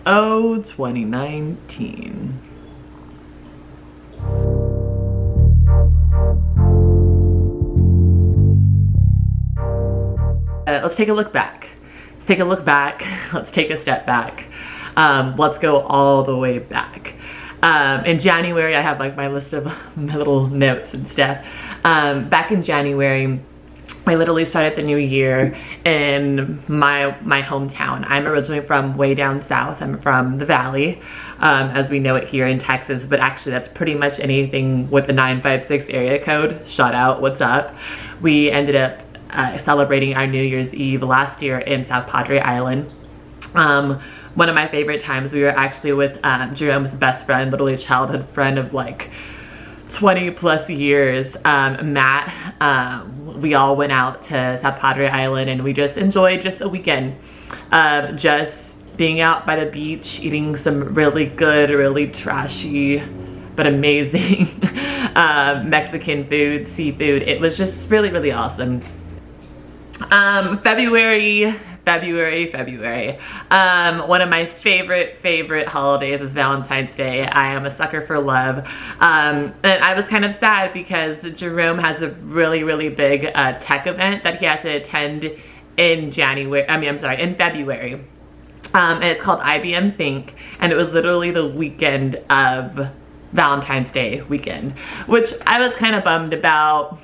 Oh, 2019. Let's take a look back. Let's take a look back. Let's take a step back. Let's go all the way back. In January, I have like my list of my little notes and stuff. Back in January, I literally started the new year in my hometown. I'm originally from way down south. I'm from the Valley, as we know it here in Texas, but actually that's pretty much anything with the 956 area code. Shout out, what's up? We ended up celebrating our New Year's Eve last year in South Padre Island. One of my favorite times, we were actually with Jerome's best friend, literally a childhood friend of like 20 plus years, Matt. We all went out to South Padre Island and we just enjoyed just a weekend of just being out by the beach, eating some really good, really trashy, but amazing Mexican food, seafood. It was just really, really awesome. February. One of my favorite holidays is Valentine's Day. I am a sucker for love. And I was kind of sad because Jerome has a really big tech event that he has to attend in February. And it's called IBM Think, and it was literally the weekend of Valentine's Day weekend, which I was kind of bummed about.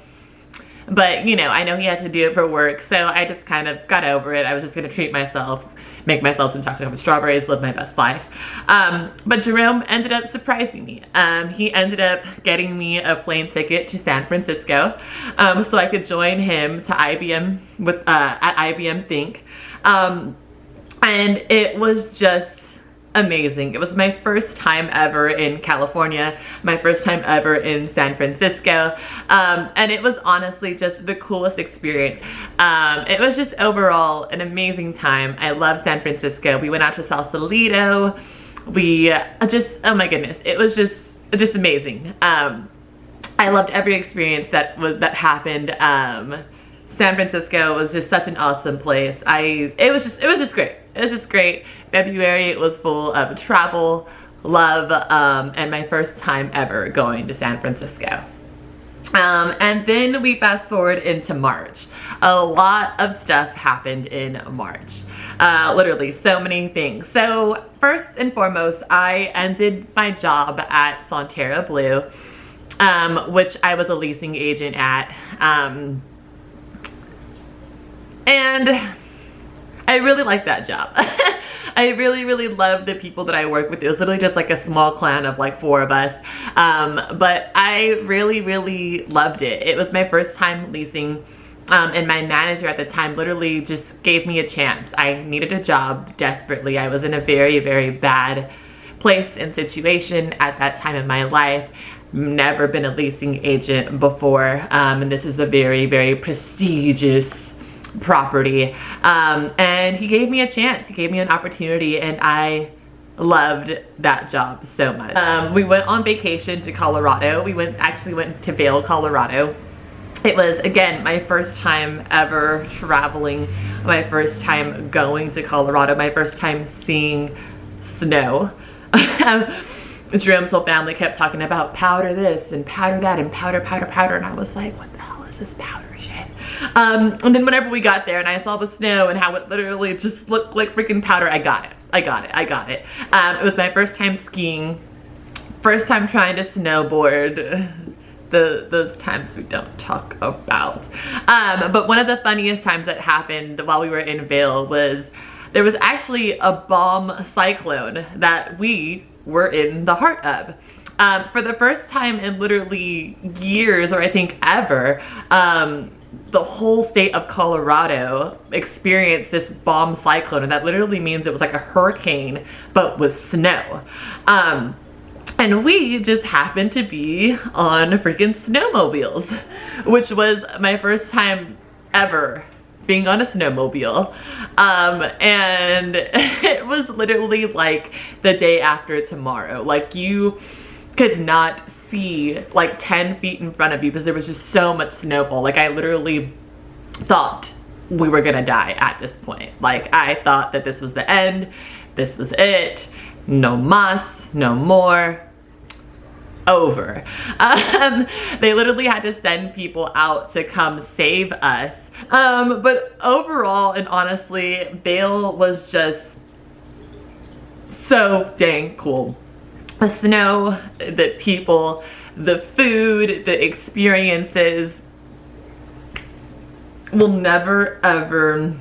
But, you know, I know he had to do it for work, so I just kind of got over it. I was just going to treat myself, make myself some chocolate covered strawberries, live my best life. But Jerome ended up surprising me. He ended up getting me a plane ticket to San Francisco, so I could join him to IBM at IBM Think. And it was just amazing. It was my first time ever in California, my first time ever in San Francisco, and it was honestly just the coolest experience. It was just overall an amazing time. I love San Francisco. We went out to Sausalito. We oh my goodness, it was just amazing. I loved every experience that happened. San Francisco was just such an awesome place. It was just great. It was just great. February, it was full of travel, love, and my first time ever going to San Francisco. And then we fast forward into March. A lot of stuff happened in March. Literally so many things. So first and foremost, I ended my job at Sonterra Blue, which I was a leasing agent at. And I really liked that job. I really loved the people that I worked with. It was literally just like a small clan of like 4 of us. But I really loved it. It was my first time leasing. And my manager at the time literally just gave me a chance. I needed a job desperately. I was in a very bad place and situation at that time in my life. Never been a leasing agent before. And this is a very prestigious property, and he gave me a chance. He gave me an opportunity, and I loved that job so much. We went on vacation to Colorado. We actually went to Vail, Colorado. It was, again, my first time ever traveling, my first time going to Colorado, my first time seeing snow. Jerome's whole family kept talking about powder this and powder that and powder, and I was like, what the hell is this powder shit? And then whenever we got there and I saw the snow and how it literally just looked like freaking powder, I got it. It was my first time skiing, first time trying to snowboard. Those times we don't talk about. But one of the funniest times that happened while we were in Vail was there was actually a bomb cyclone that we were in the heart of. For the first time in literally years, or I think ever, the whole state of Colorado experienced this bomb cyclone, and that literally means it was like a hurricane, but with snow. And we just happened to be on freaking snowmobiles, which was my first time ever being on a snowmobile. And it was literally like the day after tomorrow. Like, you could not see like 10 feet in front of you because there was just so much snowfall. Like, I literally thought we were gonna die at this point. Like, I thought that this was the end, This was it. No mas, no more. Over. They literally had to send people out to come save us. But overall and honestly, Vail was just so dang cool. The snow, the people, the food, the experiences. We'll never ever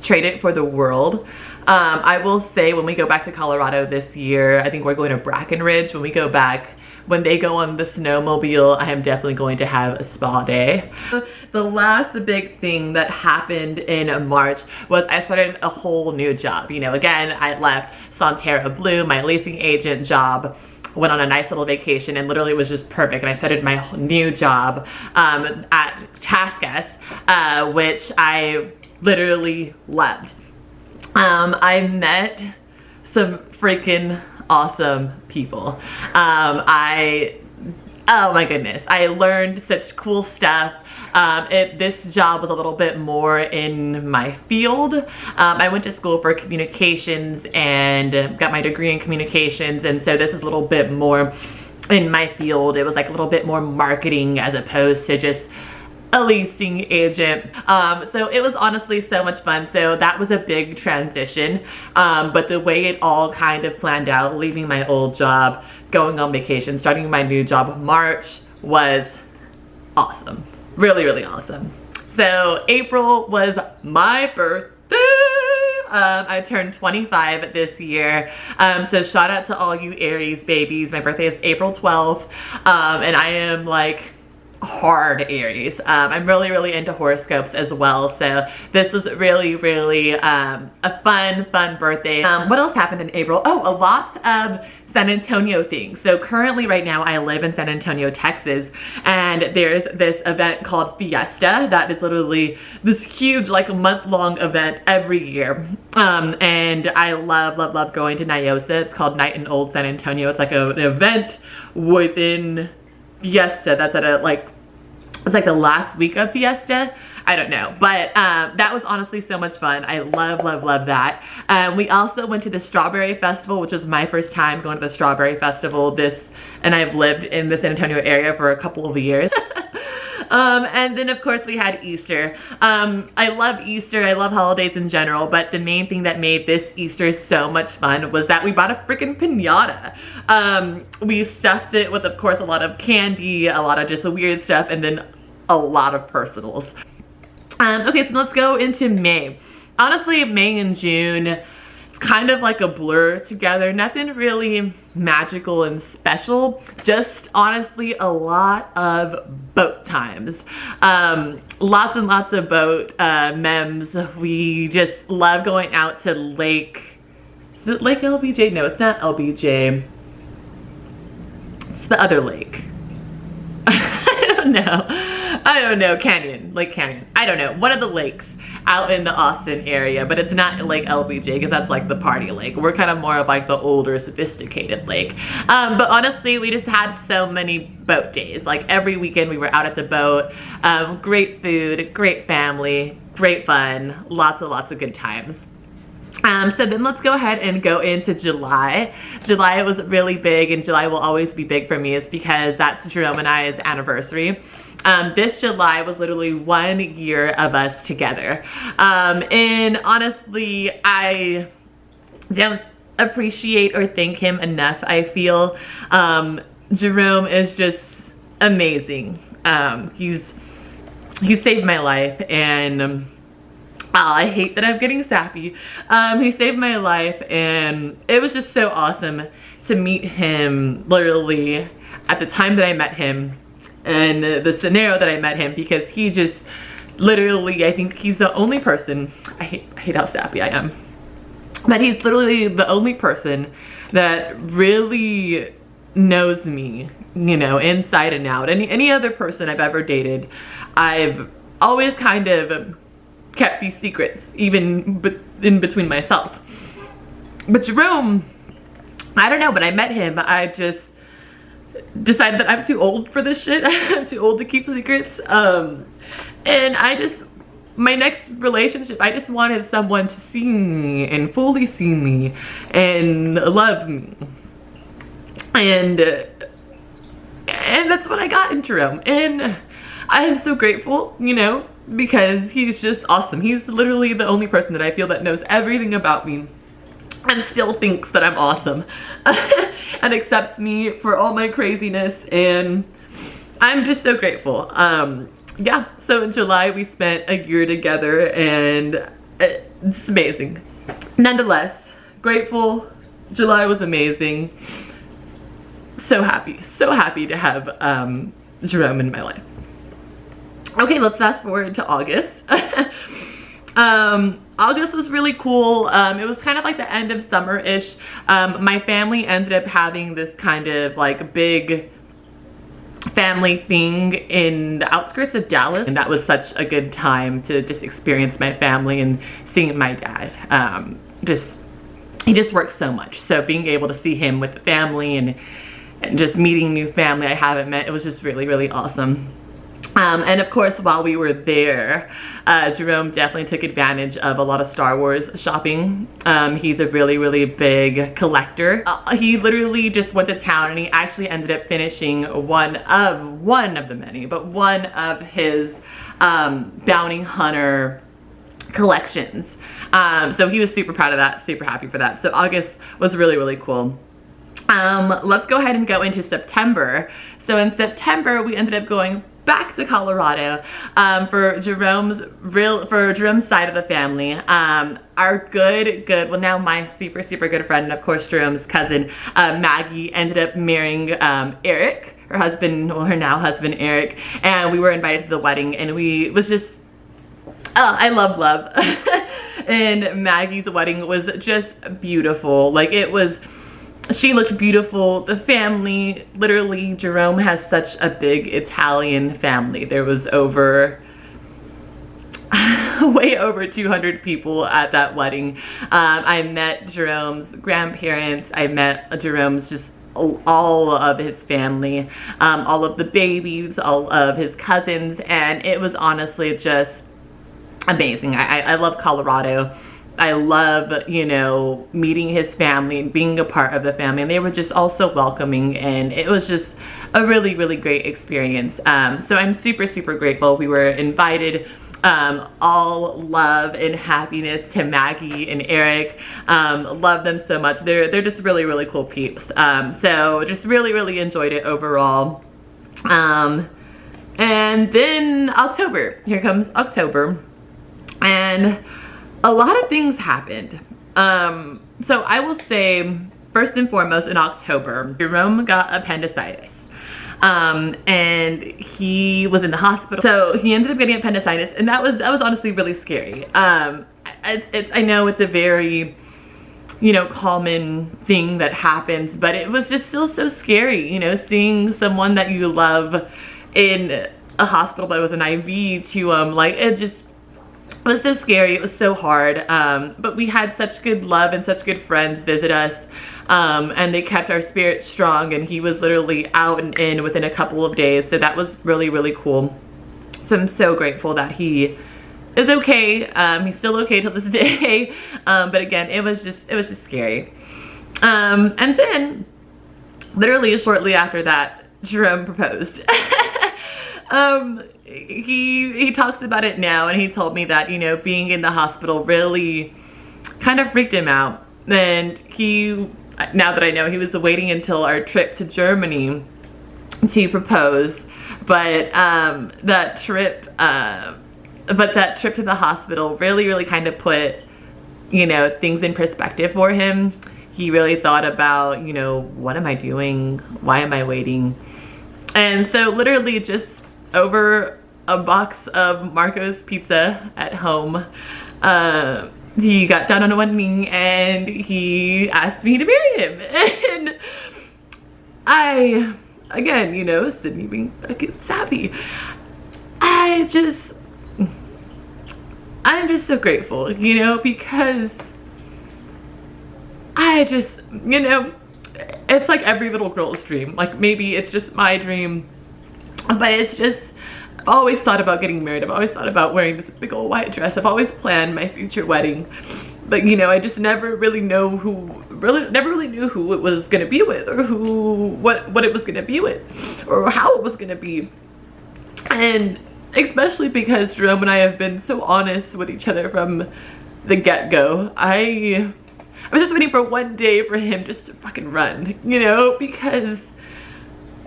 trade it for the world. I will say when we go back to Colorado this year, I think we're going to Brackenridge. When we go back, when they go on the snowmobile, I am definitely going to have a spa day. The last big thing that happened in March was I started a whole new job. You know, again, I left Sonterra Blue, my leasing agent job, went on a nice little vacation, and literally was just perfect. And I started my new job at TaskUs, which I literally loved. I met some freaking awesome people. Oh my goodness, I learned such cool stuff. This job was a little bit more in my field. I went to school for communications and got my degree in communications, and so this was a little bit more in my field. It was like a little bit more marketing as opposed to just a leasing agent. So it was honestly so much fun. So that was a big transition. But the way it all kind of planned out, leaving my old job, going on vacation, starting my new job March, was awesome. Really, really awesome. So April was my birthday. I turned 25 this year. So shout out to all you Aries babies. My birthday is April 12th. And I am like hard Aries. I'm really, really into horoscopes as well. So this was really, really a fun birthday. What else happened in April? Oh, a lot of San Antonio things. So currently right now I live in San Antonio, Texas, and there's this event called Fiesta that is literally this huge, like a month-long event every year. And I love going to NIOSA. It's called Night in Old San Antonio. It's like an event within Fiesta that's at it's like the last week of Fiesta. I don't know, but that was honestly so much fun. I love that. We also went to the Strawberry Festival, which was my first time going to the Strawberry Festival. And I've lived in the San Antonio area for a couple of years. And then of course we had Easter. I love Easter, I love holidays in general, but the main thing that made this Easter so much fun was that we bought a freaking piñata. We stuffed it with, of course, a lot of candy, a lot of just weird stuff, and then a lot of personals. Okay, so let's go into May. Honestly, May and June, it's kind of like a blur together. Nothing really magical and special, just honestly a lot of boat times. Lots and lots of boat memes. We just love going out to Lake, is it Lake LBJ? No, it's not LBJ. It's the other lake. I don't know, Canyon, Lake Canyon. I don't know, one of the lakes out in the Austin area, but it's not Lake LBJ because that's like the party lake. We're kind of more of like the older, sophisticated lake. But honestly, we just had so many boat days. Like every weekend we were out at the boat. Great food, great family, great fun, lots of good times. So then let's go ahead and go into July. July was really big, and July will always be big for me. It's because that's Jerome and I's anniversary. This July was literally 1 year of us together. And honestly, I don't appreciate or thank him enough, I feel. Jerome is just amazing. He's saved my life, and I hate that I'm getting sappy. He saved my life, and it was just so awesome to meet him literally at the time that I met him and the scenario that I met him, because he just literally, I think he's the only person, I hate how sappy I am, but he's literally the only person that really knows me, you know, inside and out. Any other person I've ever dated, I've always kind of kept these secrets, even in between myself. But Jerome, I don't know, but I met him, I just decided that I'm too old for this shit. I'm too old to keep secrets. And I just my next relationship, I just wanted someone to see me and fully see me and love me. And that's what I got in Jerome. And I am so grateful, you know, because he's just awesome. He's literally the only person that I feel that knows everything about me and still thinks that I'm awesome and accepts me for all my craziness, and I'm just so grateful. Yeah, so in July we spent a year together, and it's amazing. Nonetheless, grateful. July was amazing. So happy to have Jerome in my life. Okay, let's fast forward to August. August was really cool. It was kind of like the end of summer-ish. My family ended up having this kind of like big family thing in the outskirts of Dallas, and that was such a good time to just experience my family and seeing my dad. He just works so much, so being able to see him with the family and just meeting new family I haven't met, it was just really awesome. And of course, while we were there, Jerome definitely took advantage of a lot of Star Wars shopping. He's a really big collector. He literally just went to town, and he actually ended up finishing one of the many, but one of his bounty hunter collections. So he was super proud of that, super happy for that. So August was really cool. Let's go ahead and go into September. So in September, we ended up going back to Colorado for Jerome's side of the family. Our good, well, now my super good friend, and of course Jerome's cousin, Maggie, ended up marrying Eric, her husband, well, her now husband Eric, and we were invited to the wedding, and we was just, oh, I love. And Maggie's wedding was just beautiful. Like, it was, she looked beautiful. The family, literally, Jerome has such a big Italian family. There was over, way over 200 people at that wedding. I met Jerome's grandparents. I met Jerome's just all of his family, all of the babies, all of his cousins, and it was honestly just amazing. I love Colorado. I love, you know, meeting his family, being a part of the family, and they were just all so welcoming, and it was just a really great experience. So I'm super grateful. We were invited. All love and happiness to Maggie and Eric. Love them so much. They're just really cool peeps. So just really enjoyed it overall. And then October. Here comes October. And a lot of things happened. So I will say, first and foremost, in October, Jerome got appendicitis. And he was in the hospital. So he ended up getting appendicitis, and that was honestly really scary. I know it's a very, you know, common thing that happens, but it was just still so scary, you know, seeing someone that you love in a hospital bed with an IV to like, it was so scary. It was so hard, but we had such good love and such good friends visit us, and they kept our spirits strong, and he was literally out and in within a couple of days, so that was really cool. So I'm so grateful that he is okay. He's still okay till this day, but again, it was just scary. And then literally shortly after that, Jerome proposed. He talks about it now, and he told me that, you know, being in the hospital really kind of freaked him out, and now that I know, he was waiting until our trip to Germany to propose, but that trip to the hospital really kind of put, you know, things in perspective for him. He really thought about, you know, what am I doing? Why am I waiting? And so literally just over a box of Marco's pizza at home, he got down on one knee and he asked me to marry him. And I, again, you know, Sydney being fucking sappy, I'm just so grateful, you know, because you know, it's like every little girl's dream. Like, maybe it's just my dream, but it's just I've always thought about getting married. I've always thought about wearing this big old white dress. I've always planned my future wedding. But you know, I just never really knew who it was gonna be with, or what it was gonna be with, or how it was gonna be. And especially because Jerome and I have been so honest with each other from the get-go. I was just waiting for one day for him just to fucking run, you know, because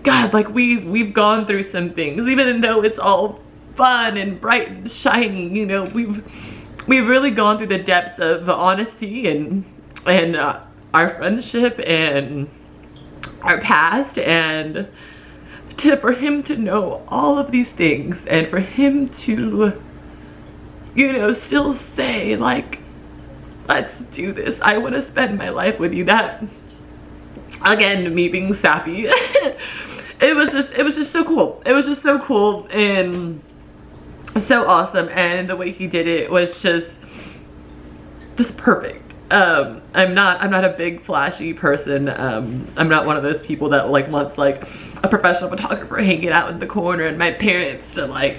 God, like we've gone through some things, even though it's all fun and bright and shiny, you know, we've really gone through the depths of honesty and our friendship and our past, and for him to know all of these things, and for him to, you know, still say like, let's do this, I want to spend my life with you. That, again, me being sappy, it was just so cool. It was just so cool and so awesome, and the way he did it was just perfect. I'm not a big flashy person. I'm not one of those people that like wants like a professional photographer hanging out in the corner and my parents to like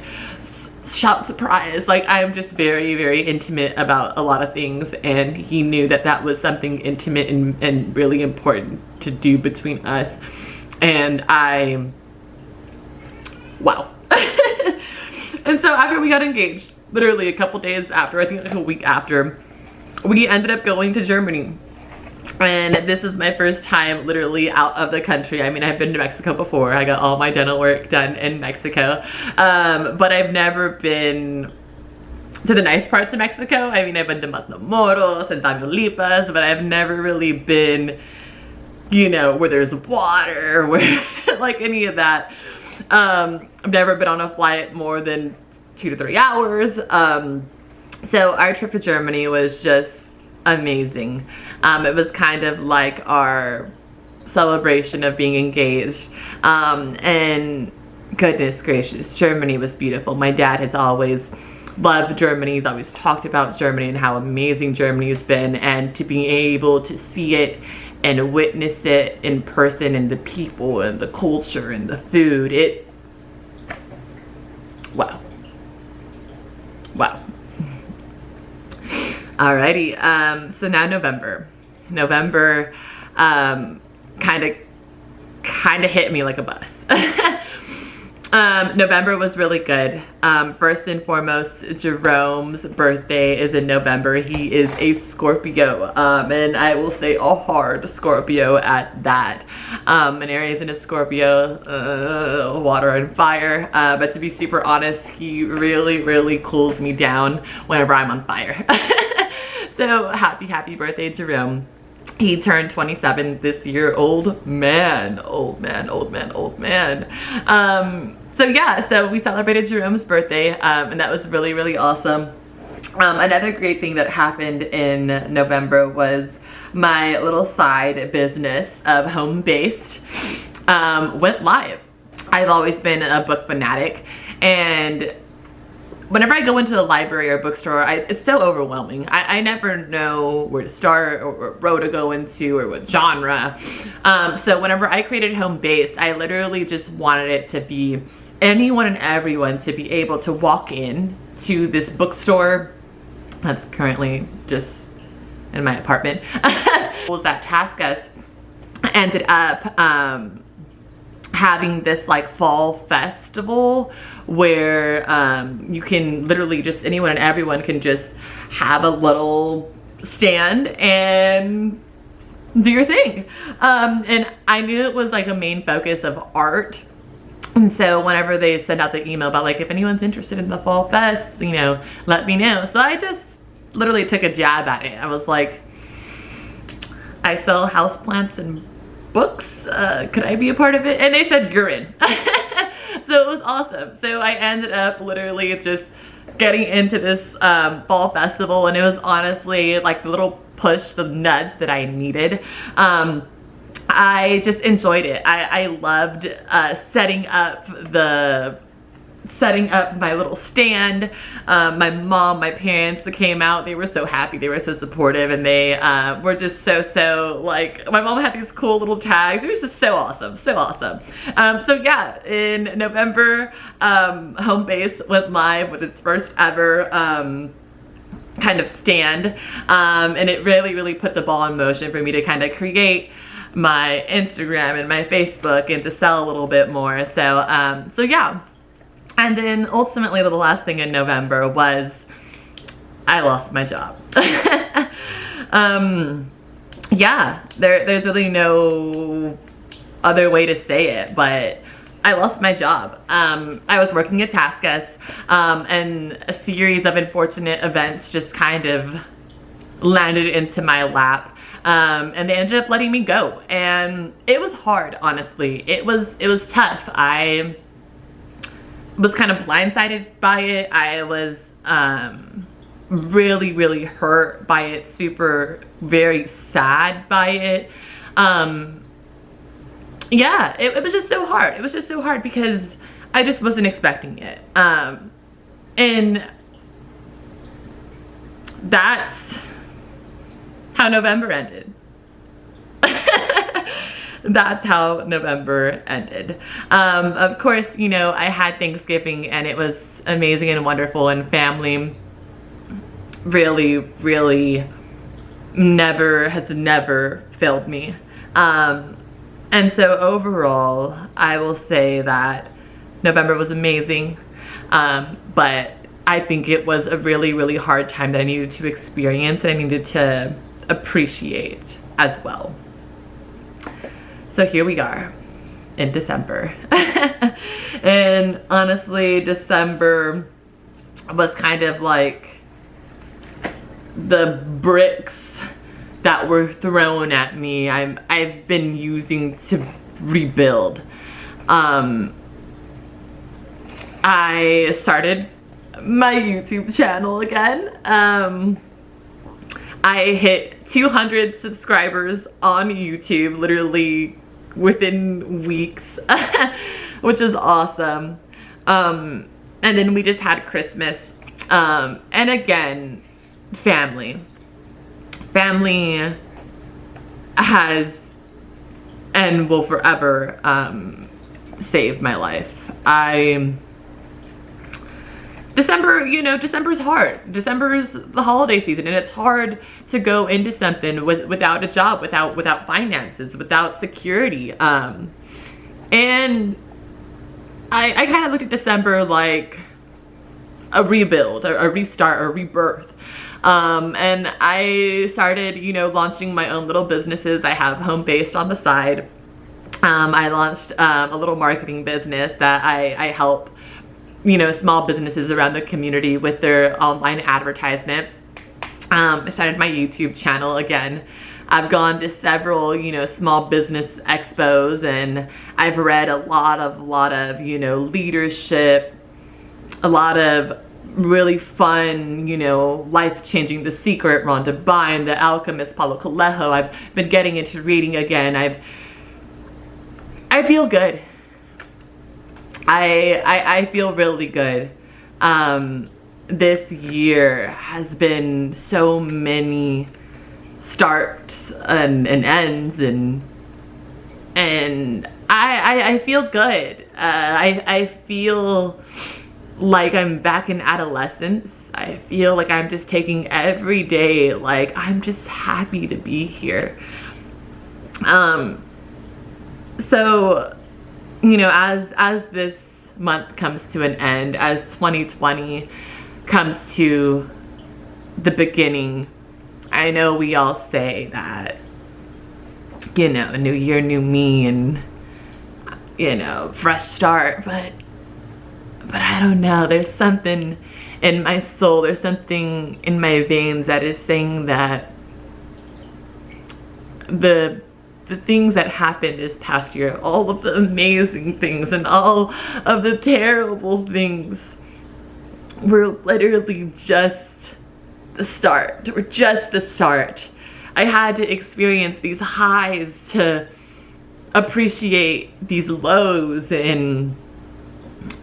shout surprise. Like, I'm just very, very intimate about a lot of things, and he knew that that was something intimate and really important to do between us. And wow. And so after we got engaged, literally a couple days after, I think like a week after, we ended up going to Germany. And this is my first time literally out of the country. I mean, I've been to Mexico before. I got all my dental work done in Mexico. But I've never been to the nice parts of Mexico. I mean, I've been to Matamoros and Tamaulipas, but I've never really been, you know, where there's water, where like any of that. I've never been on a flight more than 2 to 3 hours. So our trip to Germany was just amazing. It was kind of like our celebration of being engaged. And goodness gracious, Germany was beautiful. My dad has always loved Germany. He's always talked about Germany and how amazing Germany has been, and to be able to see it and witness it in person, and the people and the culture and the food, wow. Alrighty, so now November kind of hit me like a bus. November was really good. First and foremost, Jerome's birthday is in November. He is a Scorpio, and I will say a hard Scorpio at that. An Aries and a Scorpio, water and fire. But to be super honest, he really, really cools me down whenever I'm on fire. So happy birthday, Jerome. He turned 27 this year. Old man. So yeah, so we celebrated Jerome's birthday, and that was really, really awesome. Another great thing that happened in November was my little side business of Home Based went live. I've always been a book fanatic, and whenever I go into the library or bookstore, it's so overwhelming. I never know where to start, or what row to go into, or what genre. So whenever I created Home Based, I literally just wanted it to be anyone and everyone to be able to walk in to this bookstore that's currently just in my apartment. That task us ended up having this like fall festival where you can literally just, anyone and everyone can just have a little stand and do your thing. And I knew it was like a main focus of art. And so whenever they send out the email about like, if anyone's interested in the fall fest, you know, let me know. So I just literally took a jab at it. I was like, I sell houseplants and books. Could I be a part of it? And they said, you're in. So it was awesome. So I ended up literally just getting into this fall festival, and it was honestly like the little push, the nudge that I needed. I just enjoyed it. I loved setting up the setting up my little stand. My mom, my parents that came out, they were so happy, they were so supportive, and they were just so like, my mom had these cool little tags. It was just so awesome, so awesome. So yeah, in November, Homebase went live with its first ever kind of stand, and it really put the ball in motion for me to kind of create my Instagram and my Facebook and to sell a little bit more. So so yeah. And then ultimately the last thing in November was I lost my job. Yeah, there's really no other way to say it, but I lost my job. I was working at Taskus, and a series of unfortunate events just kind of landed into my lap, and they ended up letting me go. And it was hard, honestly. It was tough. I was kind of blindsided by it. I was really hurt by it, very sad by it. Yeah, it was just so hard. It was just so hard because I just wasn't expecting it. And that's how November ended. That's how November ended. Of course, you know, I had Thanksgiving and it was amazing and wonderful, and family really has never failed me. And so overall, I will say that November was amazing, but I think it was a really hard time that I needed to experience and I needed to appreciate as well. So here we are in December. And honestly, December was kind of like the bricks that were thrown at me I've been using to rebuild. I started my YouTube channel again. I hit 200 subscribers on YouTube literally within weeks, which is awesome. And then we just had Christmas, and again, family has and will forever save my life. December, you know, December's hard. December is the holiday season, and it's hard to go into something without a job, without finances, without security. And I kind of looked at December like a rebuild, a restart, a rebirth. And I started, you know, launching my own little businesses. I have Homebase on the side. I launched a little marketing business that I help, you know, small businesses around the community with their online advertisement. I started my YouTube channel again. I've gone to several, you know, small business expos, and I've read a lot of, you know, leadership, a lot of really fun, you know, life-changing, The Secret, Rhonda Byrne, The Alchemist, Paulo Coelho. I've been getting into reading again. I feel good. I feel really good. This year has been so many starts and ends, and I feel good. I feel like I'm back in adolescence. I feel like I'm just taking every day, like I'm just happy to be here. So, you know, as this month comes to an end, as 2020 comes to the beginning, I know we all say that, you know, new year, new me, and, you know, fresh start, but I don't know, there's something in my soul, there's something in my veins that is saying that the things that happened this past year, all of the amazing things and all of the terrible things, were literally just the start. Were just the start. I had to experience these highs to appreciate these lows, and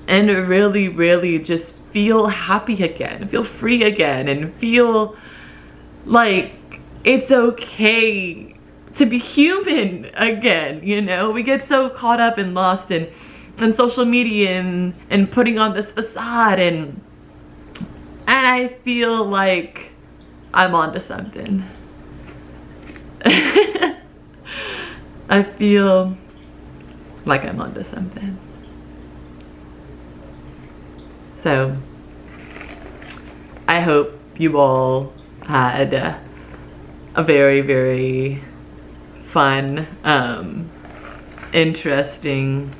and really, really just feel happy again, feel free again, and feel like it's okay to be human again. You know, we get so caught up and lost in social media and putting on this facade, and I feel like I'm onto something. I feel like I'm onto something. So I hope you all had a very, very fun, interesting,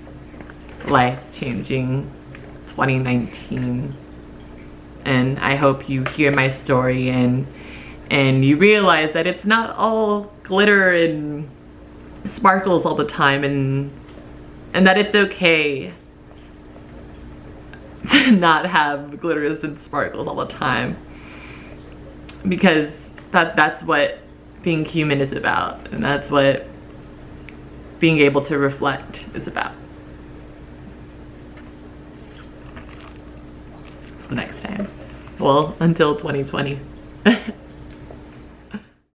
life-changing 2019. And I hope you hear my story and you realize that it's not all glitter and sparkles all the time, and that it's okay to not have glitters and sparkles all the time, because that's what being human is about, and that's what being able to reflect is about. Till next time. Well, until 2020.